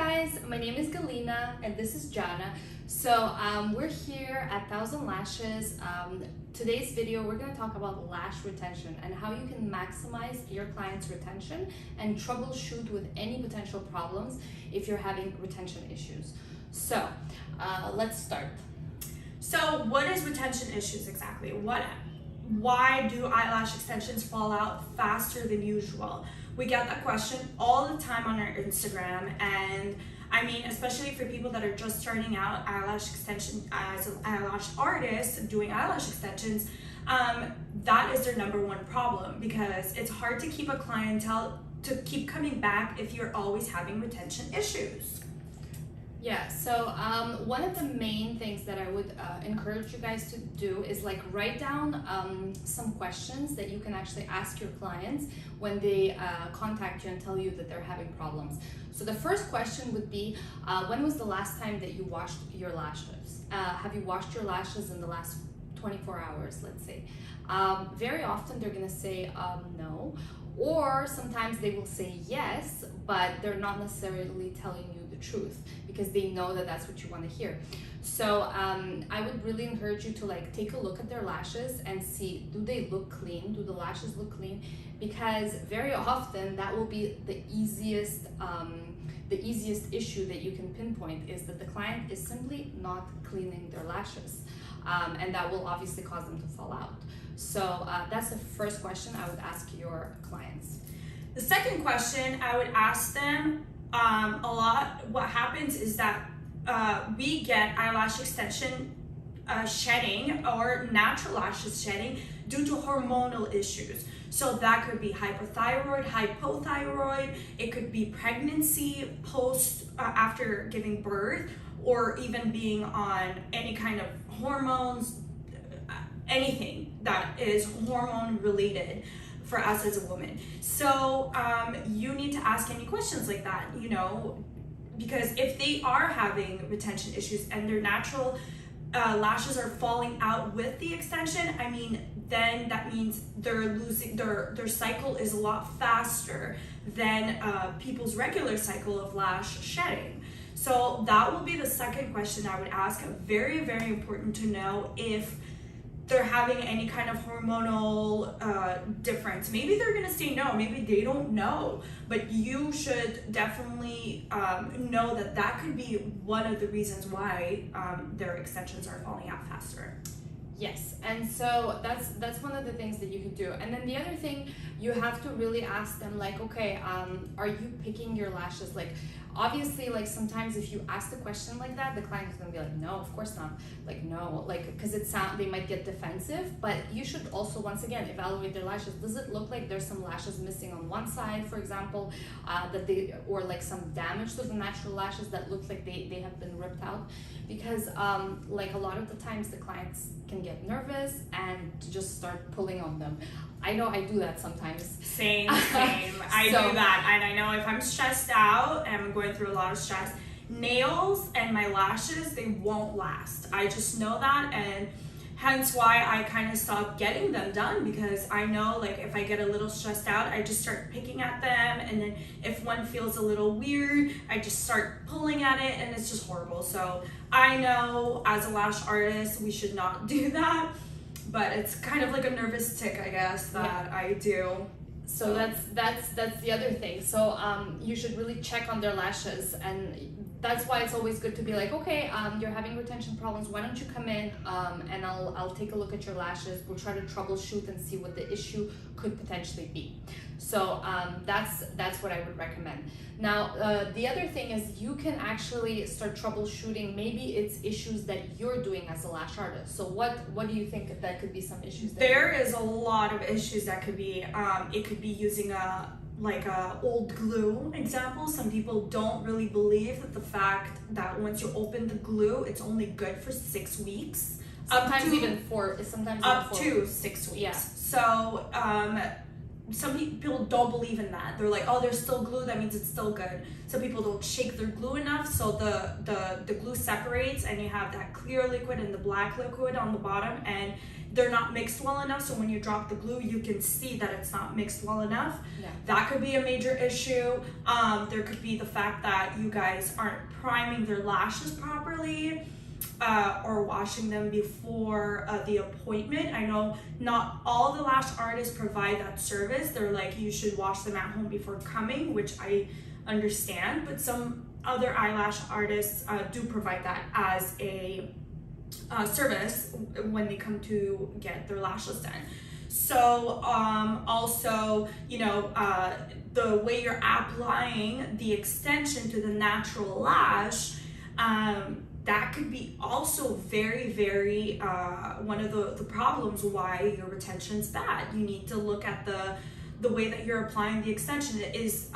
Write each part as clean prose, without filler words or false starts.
guys, my name is Galina and this is Jana. So we're here at 1000 Lashes. Today's video we're going to talk about lash retention and how you can maximize your client's retention and troubleshoot with any potential problems if you're having retention issues. So let's start. So what is retention issues exactly? Why do eyelash extensions fall out faster than usual? We get that question all the time on our Instagram, and I mean, especially for people that are just starting out eyelash extension as an eyelash artist doing eyelash extensions, that is their number one problem, because it's hard to keep a clientele to keep coming back if you're always having retention issues. Yeah, so one of the main things that I would encourage you guys to do is like write down some questions that you can actually ask your clients when they contact you and tell you that they're having problems. So the first question would be, when was the last time that you washed your lashes? Have you washed your lashes in the last 24 hours, let's say? Very often they're gonna say no, or sometimes they will say yes, but they're not necessarily telling you the truth because they know that that's what you want to hear. So I would really encourage you to like take a look at their lashes and see, do they look clean? Do the lashes look clean? Because very often that will be the easiest issue that you can pinpoint, is that the client is simply not cleaning their lashes, and that will obviously cause them to fall out. So that's the first question I would ask your clients. The second question I would ask them, a lot, what happens is that we get eyelash extension shedding or natural lashes shedding due to hormonal issues. So that could be hypothyroid, hypothyroid, it could be pregnancy, after giving birth, or even being on any kind of hormones, anything that is hormone related for us as a woman. So you need to ask any questions like that, you know, because if they are having retention issues and their natural lashes are falling out with the extension, I mean, then that means they're losing, their cycle is a lot faster than people's regular cycle of lash shedding. So that will be the second question I would ask. Very, very important to know if they're having any kind of hormonal difference. Maybe they're gonna say no, maybe they don't know, but you should definitely know that that could be one of the reasons why their extensions are falling out faster. Yes, and so that's one of the things that you could do. And then the other thing, you have to really ask them like, okay, are you picking your lashes? Like, obviously, like sometimes if you ask the question like that, the client is gonna be like, no, of course not. Like, no, like, because they might get defensive, but you should also, once again, evaluate their lashes. Does it look like there's some lashes missing on one side, for example, or like some damage to the natural lashes that look like they have been ripped out? Because like a lot of the times the clients can get nervous and just start pulling on them. I know I do that sometimes. Same. I do that, and I know if I'm stressed out and I'm going through a lot of stress, nails and my lashes, they won't last. I just know that, and hence why I kind of stopped getting them done, because I know like if I get a little stressed out, I just start picking at them, and then if one feels a little weird, I just start pulling at it, and it's just horrible. So I know as a lash artist, we should not do that. But it's kind of like a nervous tick, I guess, that I do. So that's the other thing. So you should really check on their lashes, and that's why it's always good to be like, okay, you're having retention problems. Why don't you come in and I'll take a look at your lashes. We'll try to troubleshoot and see what the issue could potentially be. So that's what I would recommend. Now the other thing is you can actually start troubleshooting. Maybe it's issues that you're doing as a lash artist. So what do you think that could be some issues? There is a lot of issues that could be. It could be using a old glue example. Some people don't really believe that the fact that once you open the glue, it's only good for 6 weeks. Sometimes even 4. Sometimes up even 4 to weeks. 6 weeks. Yeah. So some people don't believe in that. They're like, oh, there's still glue, that means it's still good. Some people don't shake their glue enough, so the glue separates and you have that clear liquid and the black liquid on the bottom, and they're not mixed well enough, so when you drop the glue, you can see that it's not mixed well enough. Yeah. That could be a major issue. There could be the fact that you guys aren't priming their lashes properly, or washing them before the appointment. I know not all the lash artists provide that service. They're like, you should wash them at home before coming, which I understand, but some other eyelash artists do provide that as a service when they come to get their lashes done. So also, you know, the way you're applying the extension to the natural lash, that could be also very, very one of the problems why your retention's bad. You need to look at the way that you're applying the extension. Is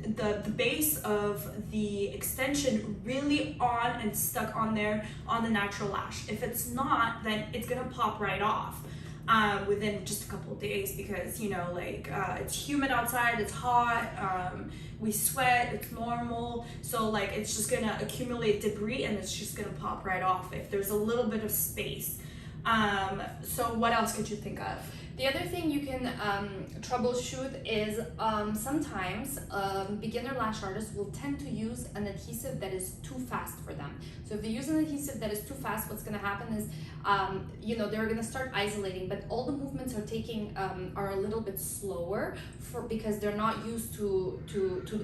the base of the extension really on and stuck on there on the natural lash? If it's not, then it's gonna pop right off within just a couple of days, because, you know, like it's humid outside, it's hot, we sweat, it's normal, so like it's just gonna accumulate debris and it's just gonna pop right off if there's a little bit of space. So what else could you think of? The other thing you can troubleshoot is sometimes beginner lash artists will tend to use an adhesive that is too fast for them. So if they use an adhesive that is too fast, what's going to happen is, you know, they're going to start isolating, but all the movements are a little bit slower because they're not used to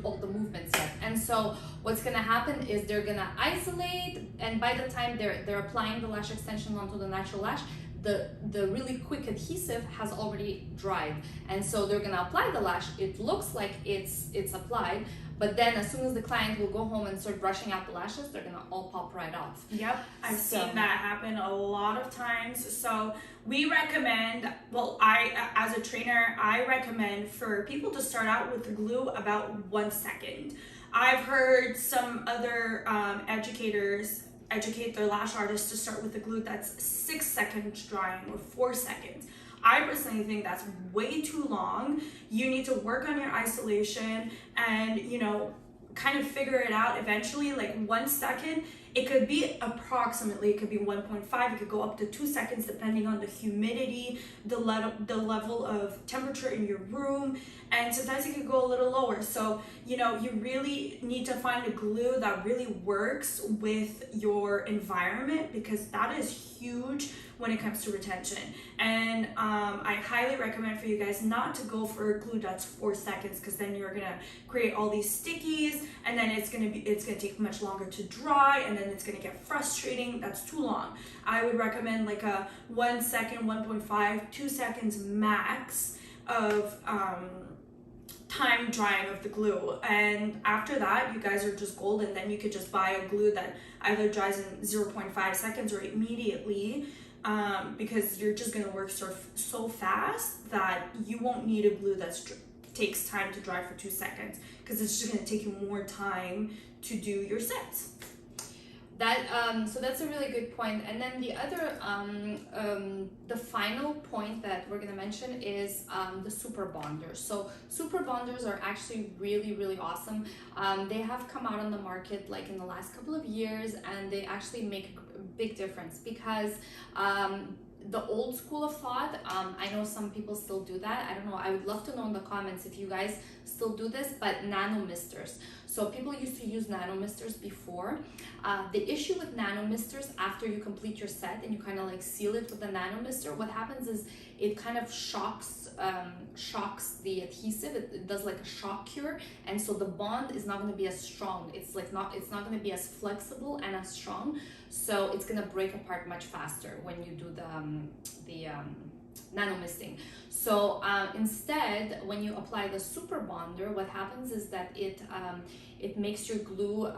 all the movements yet. And so what's going to happen is they're going to isolate, and by the time they're applying the lash extension onto the natural lash, the really quick adhesive has already dried, and so they're gonna apply the lash. It looks like it's applied, but then as soon as the client will go home and start brushing out the lashes, they're gonna all pop right off. Yep, I've seen that happen a lot of times. So we recommend, well, as a trainer, I recommend for people to start out with the glue about 1 second. I've heard some other educators educate their lash artists to start with a glue that's 6 seconds drying or 4 seconds. I personally think that's way too long. You need to work on your isolation and, you know, kind of figure it out eventually. Like 1 second, it could be approximately, it could be 1.5, it could go up to 2 seconds depending on the humidity, the level of temperature in your room, and sometimes it could go a little lower. So, you know, you really need to find a glue that really works with your environment, because that is huge when it comes to retention. And I highly recommend for you guys not to go for a glue that's 4 seconds, because then you're gonna create all these stickies, and then it's gonna take much longer to dry, and then it's gonna get frustrating. That's too long. I would recommend like a 1 second, 1.5, 2 seconds max of time drying of the glue, and after that you guys are just golden. Then you could just buy a glue that either dries in 0.5 seconds or immediately, because you're just gonna work so fast that you won't need a glue that takes time to dry for 2 seconds, because it's just gonna take you more time to do your sets. So that's a really good point. And then the other, the final point that we're going to mention is the super bonders. So super bonders are actually really, really awesome. They have come out on the market like in the last couple of years, and they actually make a big difference, because the old school of thought, I know some people still do that. I don't know, I would love to know in the comments if you guys still do this, but nano misters. So people used to use nano misters before. The issue with nano misters, after you complete your set and you kind of like seal it with the nano mister, what happens is it kind of shocks the adhesive. It does like a shock cure, and so the bond is not going to be as strong. It's not going to be as flexible and as strong, so it's going to break apart much faster when you do the nano misting. So instead, when you apply the super bonder, what happens is that it makes your glue,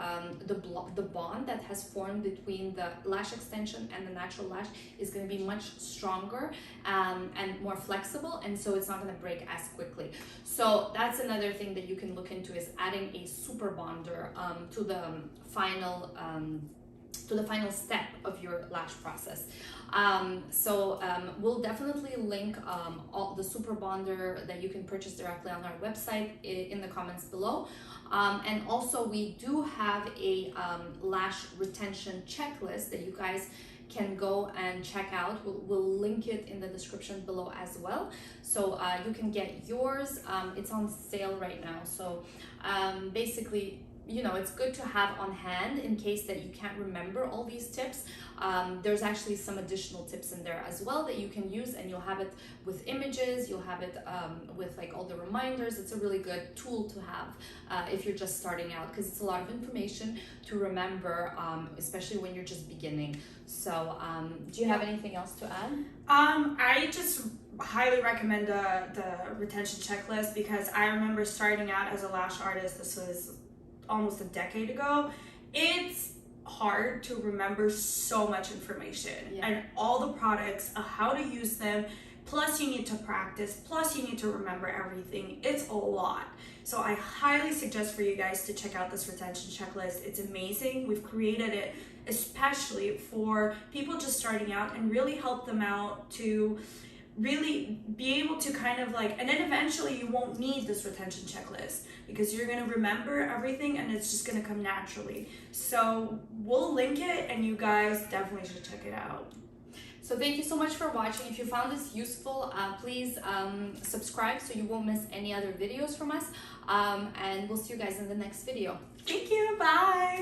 the bond that has formed between the lash extension and the natural lash is going to be much stronger and more flexible, and so it's not going to break as quickly. So that's another thing that you can look into, is adding a super bonder to the final to the final step of your lash process. We'll definitely link all the super bonder that you can purchase directly on our website in the comments below. And also we do have a lash retention checklist that you guys can go and check out. We'll link it in the description below as well, so you can get yours. It's on sale right now, so basically, you know, it's good to have on hand in case that you can't remember all these tips. There's actually some additional tips in there as well that you can use, and you'll have it with images, you'll have it with like all the reminders. It's a really good tool to have if you're just starting out, because it's a lot of information to remember, especially when you're just beginning. So do you have anything else to add? I just highly recommend the retention checklist, because I remember starting out as a lash artist. This was almost a decade ago. It's hard to remember so much information, and all the products, how to use them, plus you need to practice, plus you need to remember everything. It's a lot. So I highly suggest for you guys to check out this retention checklist. It's amazing. We've created it especially for people just starting out, and really help them out to really be able to kind of like, and then eventually you won't need this retention checklist, because you're going to remember everything and it's just going to come naturally. So we'll link it, and you guys definitely should check it out. So thank you so much for watching. If you found this useful, please subscribe so you won't miss any other videos from us, and we'll see you guys in the next video. Thank you. Bye.